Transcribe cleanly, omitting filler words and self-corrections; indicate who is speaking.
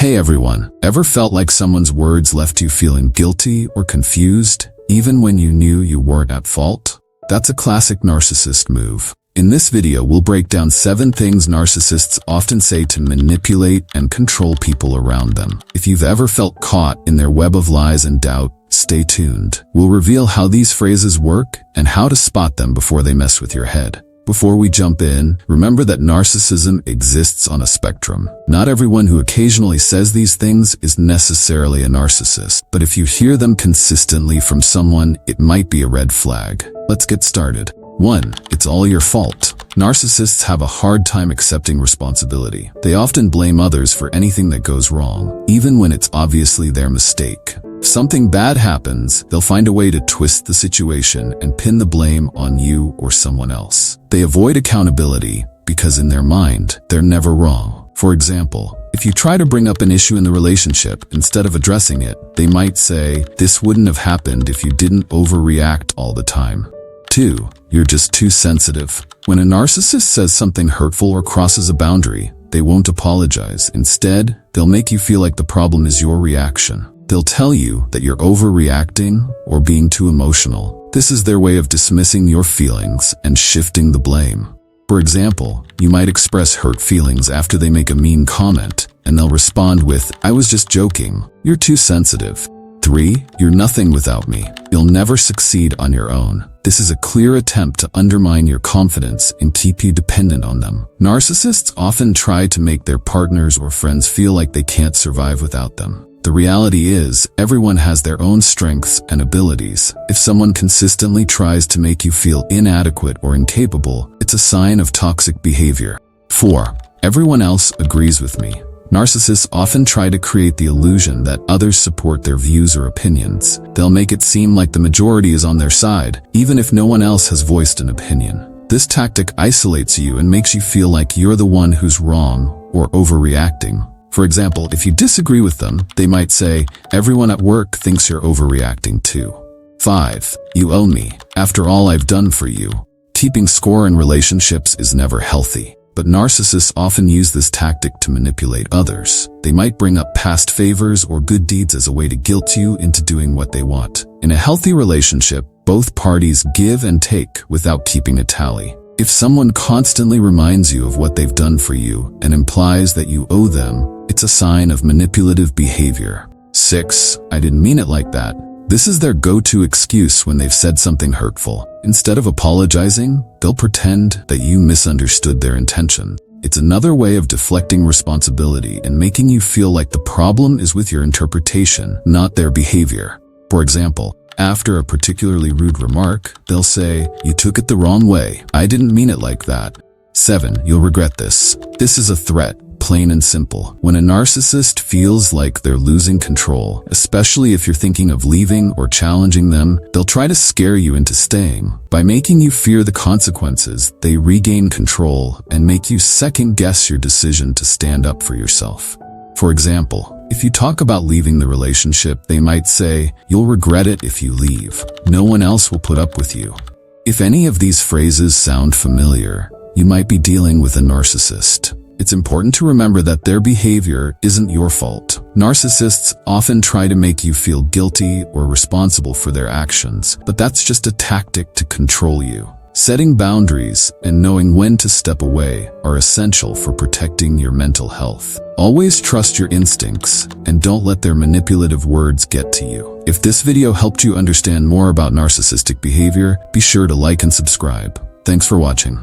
Speaker 1: Hey everyone, ever felt like someone's words left you feeling guilty or confused, even when you knew you weren't at fault? That's a classic narcissist move. In this video, we'll break down 7 things narcissists often say to manipulate and control people around them. If you've ever felt caught in their web of lies and doubt, stay tuned. We'll reveal how these phrases work and how to spot them before they mess with your head. Before we jump in, remember that narcissism exists on a spectrum. Not everyone who occasionally says these things is necessarily a narcissist, but if you hear them consistently from someone, it might be a red flag. Let's get started. 1. It's all your fault. Narcissists have a hard time accepting responsibility. They often blame others for anything that goes wrong, even when it's obviously their mistake. If something bad happens, they'll find a way to twist the situation and pin the blame on you or someone else. They avoid accountability because in their mind, they're never wrong. For example, if you try to bring up an issue in the relationship instead of addressing it, they might say, "This wouldn't have happened if you didn't overreact all the time." 2. You're just too sensitive. When a narcissist says something hurtful or crosses a boundary, they won't apologize. Instead, they'll make you feel like the problem is your reaction. They'll tell you that you're overreacting or being too emotional. This is their way of dismissing your feelings and shifting the blame. For example, you might express hurt feelings after they make a mean comment, and they'll respond with, "I was just joking. You're too sensitive." 3. You're nothing without me. You'll never succeed on your own. This is a clear attempt to undermine your confidence and keep you dependent on them. Narcissists often try to make their partners or friends feel like they can't survive without them. The reality is, everyone has their own strengths and abilities. If someone consistently tries to make you feel inadequate or incapable, it's a sign of toxic behavior. 4. Everyone else agrees with me. Narcissists often try to create the illusion that others support their views or opinions. They'll make it seem like the majority is on their side, even if no one else has voiced an opinion. This tactic isolates you and makes you feel like you're the one who's wrong or overreacting. For example, if you disagree with them, they might say, "Everyone at work thinks you're overreacting too." 5. You owe me. After all I've done for you. Keeping score in relationships is never healthy. But narcissists often use this tactic to manipulate others. They might bring up past favors or good deeds as a way to guilt you into doing what they want. In a healthy relationship, both parties give and take without keeping a tally. If someone constantly reminds you of what they've done for you and implies that you owe them, it's a sign of manipulative behavior. 6. I didn't mean it like that. This is their go-to excuse when they've said something hurtful. Instead of apologizing, they'll pretend that you misunderstood their intention. It's another way of deflecting responsibility and making you feel like the problem is with your interpretation, not their behavior. For example, after a particularly rude remark, they'll say, "You took it the wrong way. I didn't mean it like that." 7. You'll regret this. This is a threat. Plain and simple. When a narcissist feels like they're losing control, especially if you're thinking of leaving or challenging them, they'll try to scare you into staying. By making you fear the consequences, they regain control and make you second-guess your decision to stand up for yourself. For example, if you talk about leaving the relationship, they might say, "You'll regret it if you leave. No one else will put up with you." If any of these phrases sound familiar, you might be dealing with a narcissist. It's important to remember that their behavior isn't your fault. Narcissists often try to make you feel guilty or responsible for their actions, but that's just a tactic to control you. Setting boundaries and knowing when to step away are essential for protecting your mental health. Always trust your instincts and don't let their manipulative words get to you. If this video helped you understand more about narcissistic behavior, be sure to like and subscribe. Thanks for watching.